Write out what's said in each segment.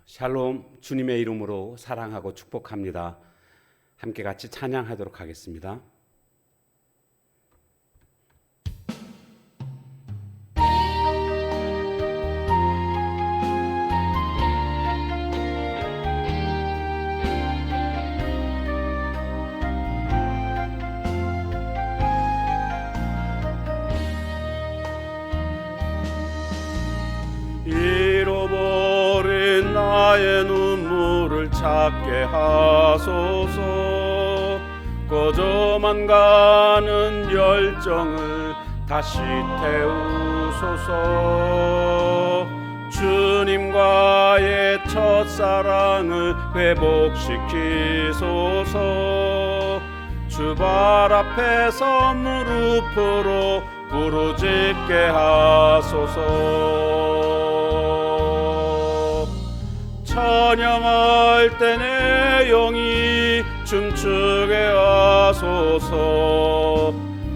샬롬, 주님의 이름으로 사랑하고 축복합니다. 함께 같이 찬양하도록 하겠습니다. 잃어버린 나의 눈물을 찾게 하소서. 꺼져만 가는 열정을 다시 태우소서. 주님과의 첫사랑을 회복시키소서. 주발 앞에서 무릎으로 부르짖게 하소서. 찬양할 때 내 영이 춤추게 하소서.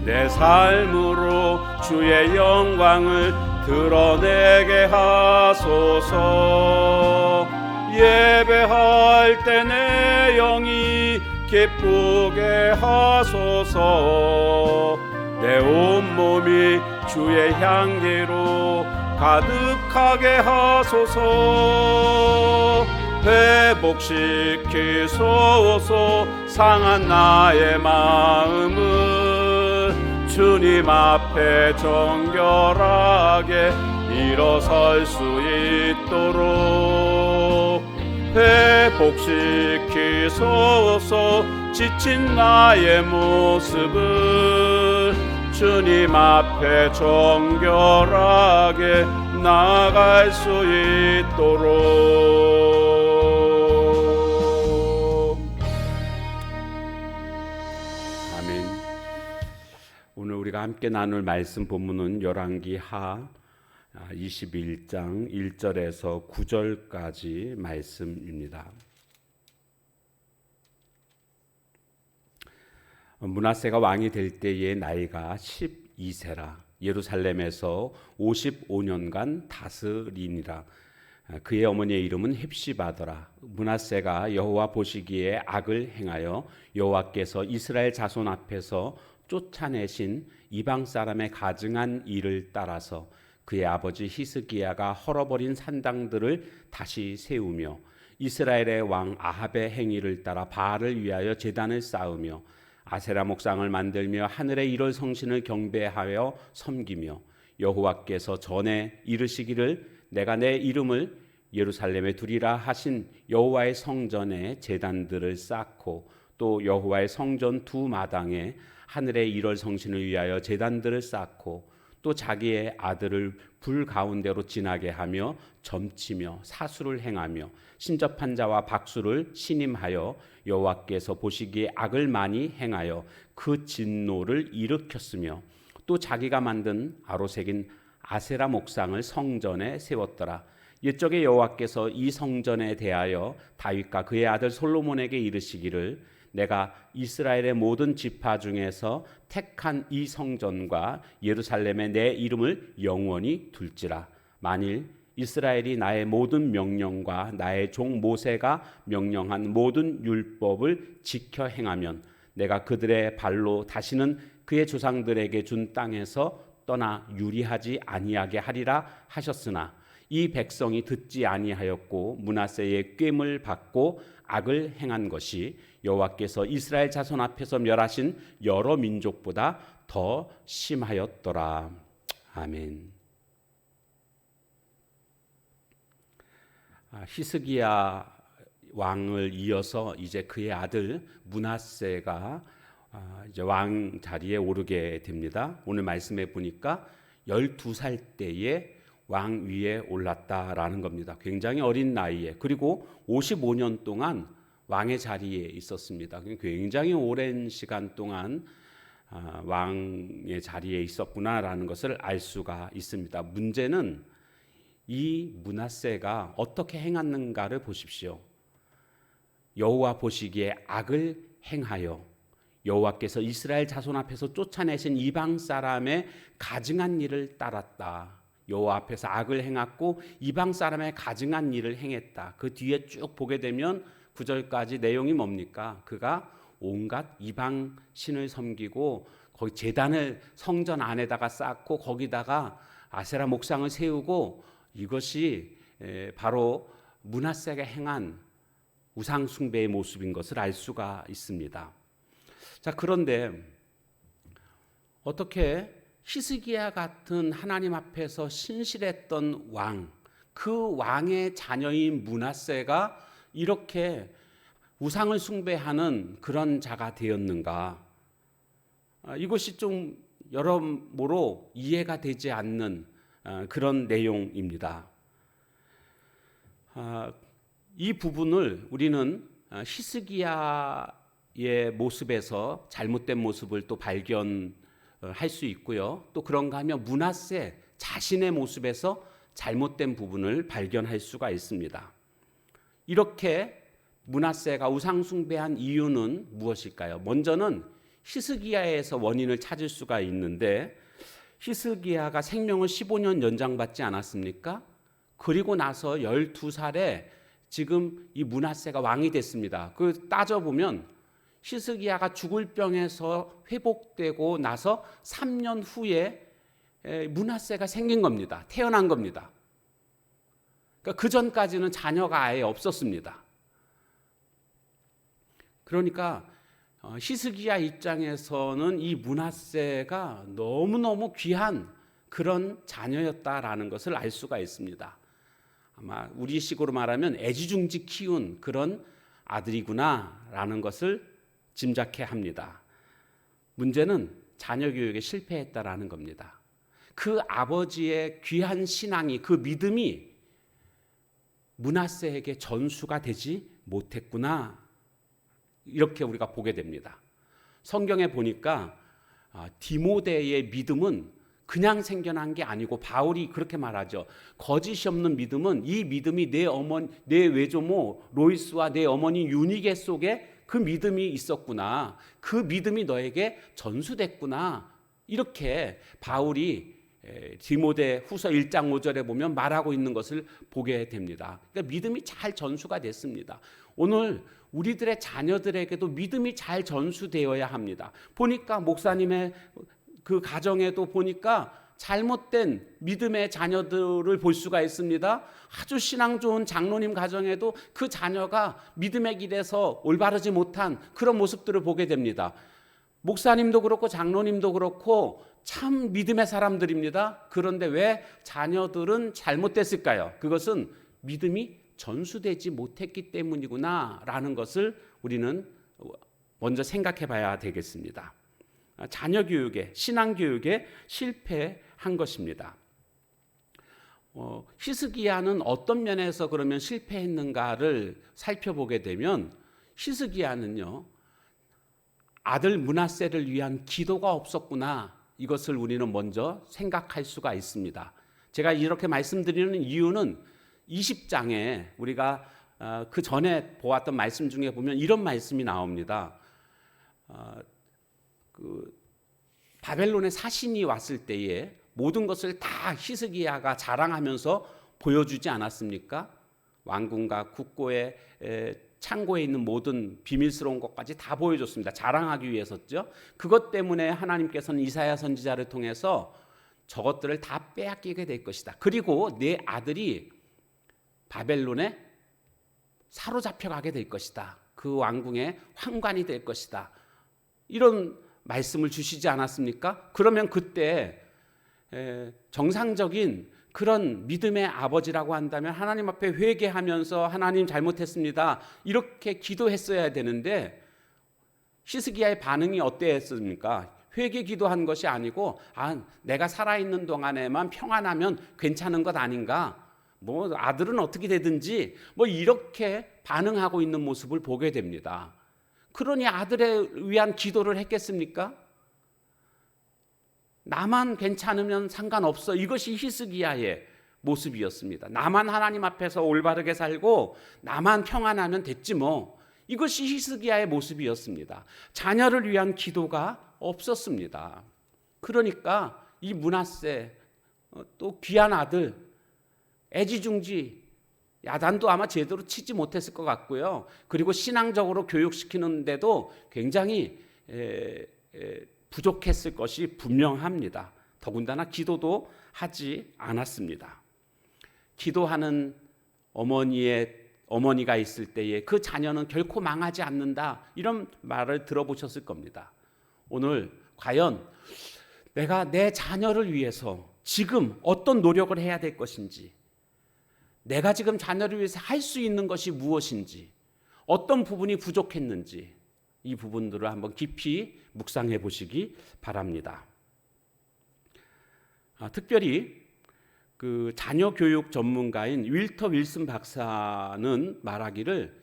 내 삶으로 주의 영광을 드러내게 하소서. 예배할 때 내 영이 기쁘게 하소서. 내 온몸이 주의 향기로 가득하게 하소서. 회복시키소서. 상한 나의 마음을 주님 앞에 정결하게 일어설 수 있도록 회복시키소서. 지친 나의 모습을 주님 앞에 정결하게 나갈 수 있도록. 아멘. 오늘 우리가 함께 나눌 말씀 본문은 열왕기하 21장 1절에서 9절까지 말씀입니다. 므낫세가 왕이 될 때의 나이가 12세라. 예루살렘에서 55년간 다스리니라. 그의 어머니의 이름은 헵시바더라. 므낫세가 여호와 보시기에 악을 행하여 여호와께서 이스라엘 자손 앞에서 쫓아내신 이방 사람의 가증한 일을 따라서 그의 아버지 히스기야가 헐어버린 산당들을 다시 세우며 이스라엘의 왕 아합의 행위를 따라 바알을 위하여 제단을 쌓으며 아세라 목상을 만들며 하늘의 일월 성신을 경배하여 섬기며 여호와께서 전에 이르시기를 내가 내 이름을 예루살렘에 두리라 하신 여호와의 성전에 제단들을 쌓고 또 여호와의 성전 두 마당에 하늘의 일월 성신을 위하여 제단들을 쌓고 또 자기의 아들을 불 가운데로 지나게 하며 점치며 사수를 행하며 신접한 자와 박수를 신임하여 여호와께서 보시기에 악을 많이 행하여 그 진노를 일으켰으며 또 자기가 만든 아로색인 아세라 목상을 성전에 세웠더라. 옛적에 여호와께서 이 성전에 대하여 다윗과 그의 아들 솔로몬에게 이르시기를 내가 이스라엘의 모든 지파 중에서 택한 이 성전과 예루살렘에 내 이름을 영원히 둘지라. 만일 이스라엘이 나의 모든 명령과 나의 종 모세가 명령한 모든 율법을 지켜 행하면 내가 그들의 발로 다시는 그의 조상들에게 준 땅에서 떠나 유리하지 아니하게 하리라 하셨으나 이 백성이 듣지 아니하였고 므낫세의 꾀을 받고 악을 행한 것이 여호와께서 이스라엘 자손 앞에서 멸하신 여러 민족보다 더 심하였더라. 아멘. 히스기야 왕을 이어서 이제 그의 아들 므낫세가 이제 왕 자리에 오르게 됩니다. 오늘 말씀에 보니까 12살 때에 왕 위에 올랐다라는 겁니다. 굉장히 어린 나이에. 그리고 55년 동안 왕의 자리에 있었습니다. 굉장히 오랜 시간 동안 왕의 자리에 있었구나라는 것을 알 수가 있습니다. 문제는 이 므낫세가 어떻게 행하는가를 보십시오. 여호와 보시기에 악을 행하여 여호와께서 이스라엘 자손 앞에서 쫓아내신 이방 사람의 가증한 일을 따랐다. 여호와 앞에서 악을 행했고 이방 사람의 가증한 일을 행했다. 그 뒤에 쭉 보게 되면 9절까지 내용이 뭡니까? 그가 온갖 이방 신을 섬기고 거기 제단을 성전 안에다가 쌓고 거기다가 아세라 목상을 세우고 이것이 바로 므낫세가 행한 우상 숭배의 모습인 것을 알 수가 있습니다. 자, 그런데 어떻게 히스기야 같은 하나님 앞에서 신실했던 왕, 그 왕의 자녀인 므낫세가 이렇게 우상을 숭배하는 그런 자가 되었는가? 이것이 좀 여러모로 이해가 되지 않는 그런 내용입니다. 이 부분을 우리는 히스기야의 모습에서 잘못된 모습을 또 발견할 수 있고요. 또 그런가 하면 므낫세 자신의 모습에서 잘못된 부분을 발견할 수가 있습니다. 이렇게 므낫세가 우상 숭배한 이유는 무엇일까요? 먼저는 히스기야에서 원인을 찾을 수가 있는데 히스기야가 생명을 15년 연장받지 않았습니까? 그리고 나서 12살에 지금 이 므낫세가 왕이 됐습니다. 그 따져보면 히스기야가 죽을 병에서 회복되고 나서 3년 후에 므낫세가 생긴 겁니다. 태어난 겁니다. 그러니까 그 전까지는 자녀가 아예 없었습니다. 그러니까 히스기야 입장에서는 이 므낫세가 너무너무 귀한 그런 자녀였다라는 것을 알 수가 있습니다. 아마 우리식으로 말하면 애지중지 키운 그런 아들이구나라는 것을 짐작해 합니다. 문제는 자녀 교육에 실패했다라는 겁니다. 그 아버지의 귀한 신앙이, 그 믿음이 므낫세에게 전수가 되지 못했구나, 이렇게 우리가 보게 됩니다. 성경에 보니까 디모데의 믿음은 그냥 생겨난 게 아니고 바울이 그렇게 말하죠. 거짓이 없는 믿음은 이 믿음이 내 외조모 로이스와 내 어머니 유니게 속에 그 믿음이 있었구나. 그 믿음이 너에게 전수됐구나. 이렇게 바울이 디모데 후서 1장 5절에 보면 말하고 있는 것을 보게 됩니다. 그러니까 믿음이 잘 전수가 됐습니다. 오늘 우리들의 자녀들에게도 믿음이 잘 전수되어야 합니다. 보니까 목사님의 그 가정에도 보니까 잘못된 믿음의 자녀들을 볼 수가 있습니다. 아주 신앙 좋은 장로님 가정에도 그 자녀가 믿음의 길에서 올바르지 못한 그런 모습들을 보게 됩니다. 목사님도 그렇고 장로님도 그렇고 참 믿음의 사람들입니다. 그런데 왜 자녀들은 잘못됐을까요? 그것은 믿음이 전수되지 못했기 때문이구나 라는 것을 우리는 먼저 생각해 봐야 되겠습니다. 자녀 교육에, 신앙 교육에 실패한 것입니다. 히스기야는 어떤 면에서 그러면 실패했는가를 살펴보게 되면 히스기야는요, 아들 므낫세를 위한 기도가 없었구나, 이것을 우리는 먼저 생각할 수가 있습니다. 제가 이렇게 말씀드리는 이유는 20장에 우리가 그 전에 보았던 말씀 중에 보면 이런 말씀이 나옵니다. 바벨론의 사신이 왔을 때에 모든 것을 다 히스기야가 자랑하면서 보여주지 않았습니까? 왕궁과 국고의 창고에 있는 모든 비밀스러운 것까지 다 보여줬습니다. 자랑하기 위해서죠. 그것 때문에 하나님께서는 이사야 선지자를 통해서 저것들을 다 빼앗기게 될 것이다. 그리고 내 아들이 바벨론에 사로잡혀가게 될 것이다. 그 왕궁의 황관이 될 것이다. 이런 말씀을 주시지 않았습니까? 그러면 그때 정상적인 그런 믿음의 아버지라고 한다면 하나님 앞에 회개하면서 하나님 잘못했습니다, 이렇게 기도했어야 되는데 히스기야의 반응이 어땠습니까? 회개 기도한 것이 아니고 내가 살아있는 동안에만 평안하면 괜찮은 것 아닌가, 뭐 아들은 어떻게 되든지 뭐 이렇게 반응하고 있는 모습을 보게 됩니다. 그러니 아들에 위한 기도를 했겠습니까? 나만 괜찮으면 상관없어, 이것이 히스기야의 모습이었습니다. 나만 하나님 앞에서 올바르게 살고 나만 평안하면 됐지 뭐, 이것이 히스기야의 모습이었습니다. 자녀를 위한 기도가 없었습니다. 그러니까 이 므낫세 또 귀한 아들, 애지중지, 야단도 아마 제대로 치지 못했을 것 같고요. 그리고 신앙적으로 교육시키는데도 굉장히 부족했을 것이 분명합니다. 더군다나 기도도 하지 않았습니다. 기도하는 어머니가 있을 때에 그 자녀는 결코 망하지 않는다, 이런 말을 들어보셨을 겁니다. 오늘 과연 내가 내 자녀를 위해서 지금 어떤 노력을 해야 될 것인지, 내가 지금 자녀를 위해서 할 수 있는 것이 무엇인지, 어떤 부분이 부족했는지, 이 부분들을 한번 깊이 묵상해 보시기 바랍니다. 특별히 그 자녀 교육 전문가인 윌터 윌슨 박사는 말하기를,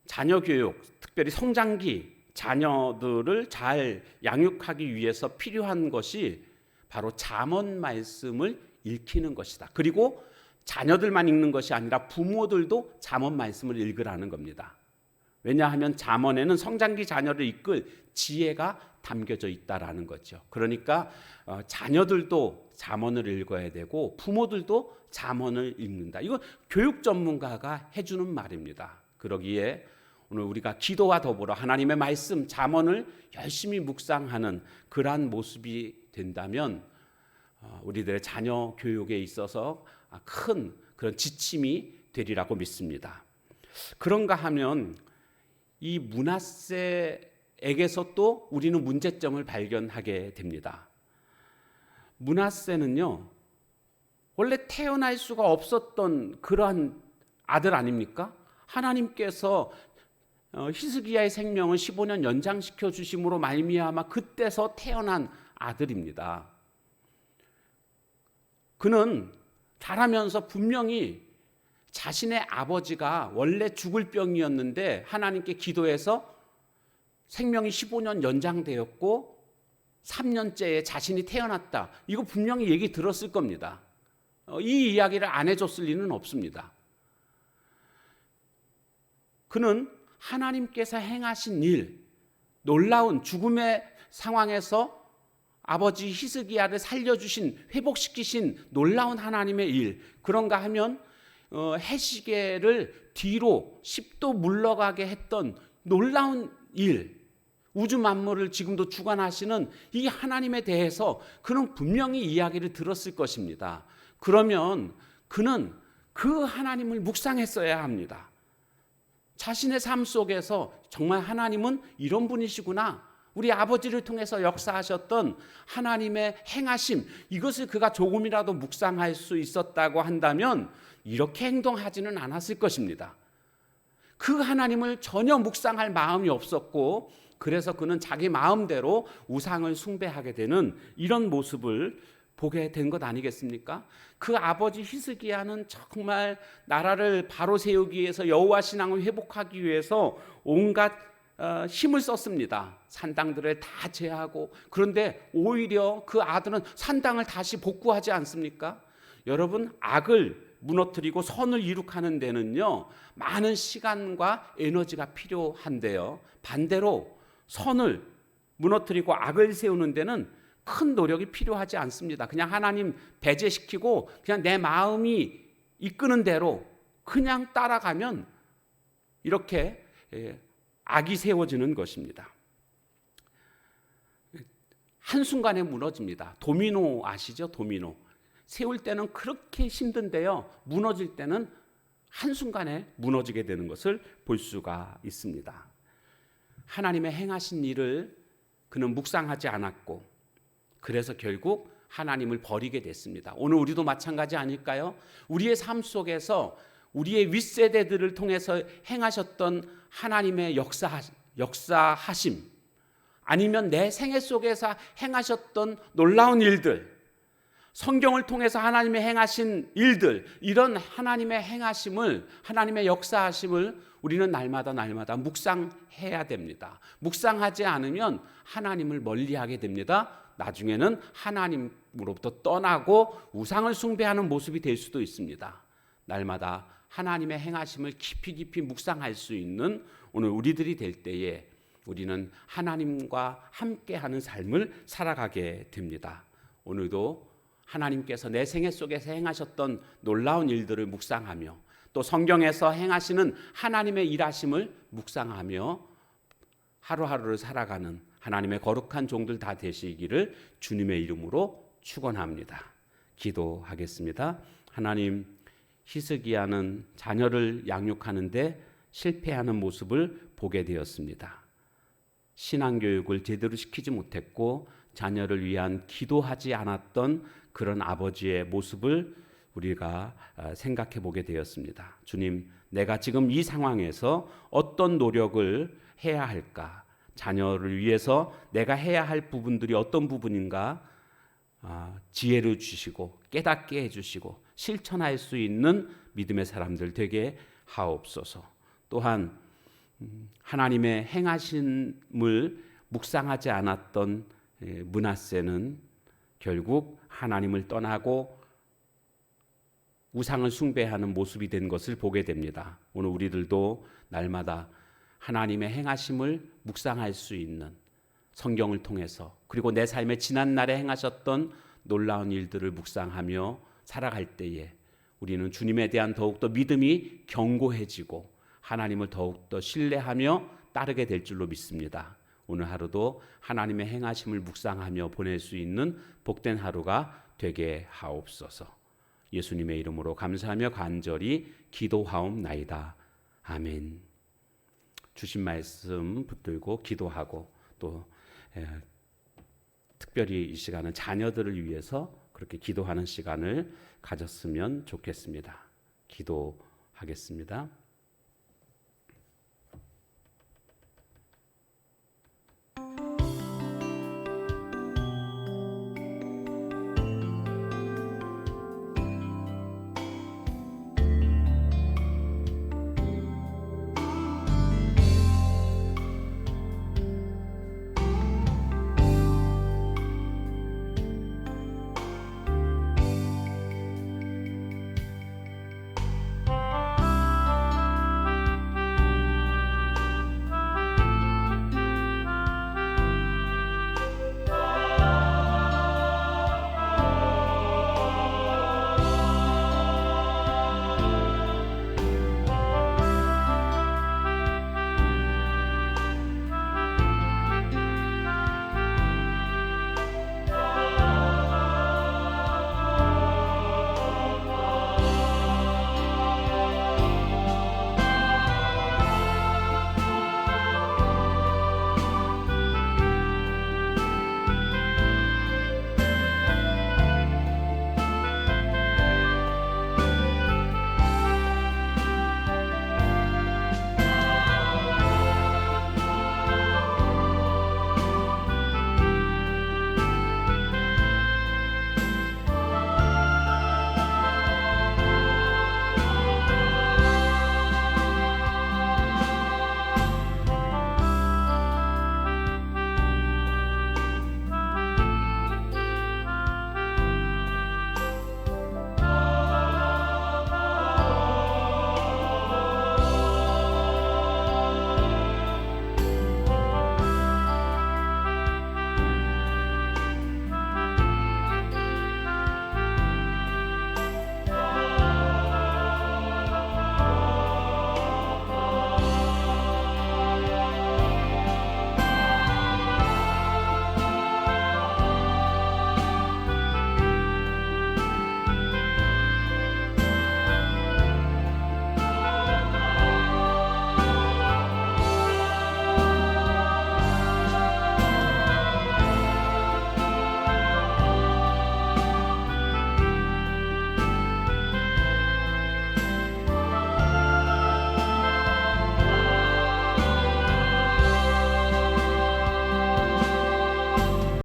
자녀 교육, 특별히 성장기 자녀들을 잘 양육하기 위해서 필요한 것이 바로 잠언 말씀을 읽히는 것이다. 그리고 자녀들만 읽는 것이 아니라 부모들도 잠언 말씀을 읽으라는 겁니다. 왜냐하면 잠언에는 성장기 자녀를 이끌 지혜가 담겨져 있다라는 거죠. 그러니까 자녀들도 잠언을 읽어야 되고 부모들도 잠언을 읽는다. 이거 교육 전문가가 해주는 말입니다. 그러기에 오늘 우리가 기도와 더불어 하나님의 말씀, 잠언을 열심히 묵상하는 그러한 모습이 된다면 우리들의 자녀 교육에 있어서 큰 그런 지침이 되리라고 믿습니다. 그런가 하면 이 므낫세에게서 또 우리는 문제점을 발견하게 됩니다. 므낫세는요, 원래 태어날 수가 없었던 그러한 아들 아닙니까? 하나님께서 히스기야의 생명을 15년 연장시켜 주심으로 말미암아 그때서 태어난 아들입니다. 그는 자라면서 분명히 자신의 아버지가 원래 죽을 병이었는데 하나님께 기도해서 생명이 15년 연장되었고 3년째에 자신이 태어났다, 이거 분명히 얘기 들었을 겁니다. 이 이야기를 안 해줬을 리는 없습니다. 그는 하나님께서 행하신 일, 놀라운 죽음의 상황에서 아버지 히스기야를 살려주신, 회복시키신 놀라운 하나님의 일, 그런가 하면 해시계를 뒤로 10도 물러가게 했던 놀라운 일, 우주 만물을 지금도 주관하시는 이 하나님에 대해서 그는 분명히 이야기를 들었을 것입니다. 그러면 그는 그 하나님을 묵상했어야 합니다. 자신의 삶 속에서 정말 하나님은 이런 분이시구나, 우리 아버지를 통해서 역사하셨던 하나님의 행하심, 이것을 그가 조금이라도 묵상할 수 있었다고 한다면 이렇게 행동하지는 않았을 것입니다. 그 하나님을 전혀 묵상할 마음이 없었고, 그래서 그는 자기 마음대로 우상을 숭배하게 되는 이런 모습을 보게 된 것 아니겠습니까? 그 아버지 히스기야는 정말 나라를 바로 세우기 위해서, 여호와 신앙을 회복하기 위해서 온갖 힘을 썼습니다. 산당들을 다 제하고. 그런데 오히려 그 아들은 산당을 다시 복구하지 않습니까? 여러분, 악을 무너뜨리고 선을 이룩하는 데는요, 많은 시간과 에너지가 필요한데요, 반대로 선을 무너뜨리고 악을 세우는 데는 큰 노력이 필요하지 않습니다. 그냥 하나님 배제시키고 그냥 내 마음이 이끄는 대로 그냥 따라가면 이렇게 악이 세워지는 것입니다. 한순간에 무너집니다. 도미노 아시죠? 도미노. 세울 때는 그렇게 힘든데요, 무너질 때는 한순간에 무너지게 되는 것을 볼 수가 있습니다. 하나님의 행하신 일을 그는 묵상하지 않았고, 그래서 결국 하나님을 버리게 됐습니다. 오늘 우리도 마찬가지 아닐까요? 우리의 삶 속에서 우리의 윗세대들을 통해서 행하셨던 하나님의 역사하심, 아니면 내 생애 속에서 행하셨던 놀라운 일들, 성경을 통해서 하나님의 행하신 일들, 이런 하나님의 행하심을, 하나님의 역사하심을 우리는 날마다 묵상해야 됩니다. 묵상하지 않으면 하나님을 멀리하게 됩니다. 나중에는 하나님으로부터 떠나고 우상을 숭배하는 모습이 될 수도 있습니다. 날마다 하나님의 행하심을 깊이 묵상할 수 있는 오늘 우리들이 될 때에 우리는 하나님과 함께하는 삶을 살아가게 됩니다. 오늘도 하나님께서 내 생애 속에서 행하셨던 놀라운 일들을 묵상하며 또 성경에서 행하시는 하나님의 일하심을 묵상하며 하루하루를 살아가는 하나님의 거룩한 종들 다 되시기를 주님의 이름으로 축원합니다. 기도하겠습니다. 하나님, 히스기야는 자녀를 양육하는데 실패하는 모습을 보게 되었습니다. 신앙교육을 제대로 시키지 못했고 자녀를 위한 기도하지 않았던 그런 아버지의 모습을 우리가 생각해 보게 되었습니다. 주님, 내가 지금 이 상황에서 어떤 노력을 해야 할까? 자녀를 위해서 내가 해야 할 부분들이 어떤 부분인가? 지혜를 주시고 깨닫게 해주시고 실천할 수 있는 믿음의 사람들 되게 하옵소서. 또한 하나님의 행하심을 묵상하지 않았던 므낫세는 결국 하나님을 떠나고 우상을 숭배하는 모습이 된 것을 보게 됩니다. 오늘 우리들도 날마다 하나님의 행하심을 묵상할 수 있는 성경을 통해서 그리고 내 삶의 지난 날에 행하셨던 놀라운 일들을 묵상하며 살아갈 때에 우리는 주님에 대한 더욱더 믿음이 견고해지고 하나님을 더욱더 신뢰하며 따르게 될 줄로 믿습니다. 오늘 하루도 하나님의 행하심을 묵상하며 보낼 수 있는 복된 하루가 되게 하옵소서. 예수님의 이름으로 감사하며 간절히 기도하옵나이다. 아멘. 주신 말씀 붙들고 기도하고 또 특별히 이 시간은 자녀들을 위해서 그렇게 기도하는 시간을 가졌으면 좋겠습니다. 기도하겠습니다.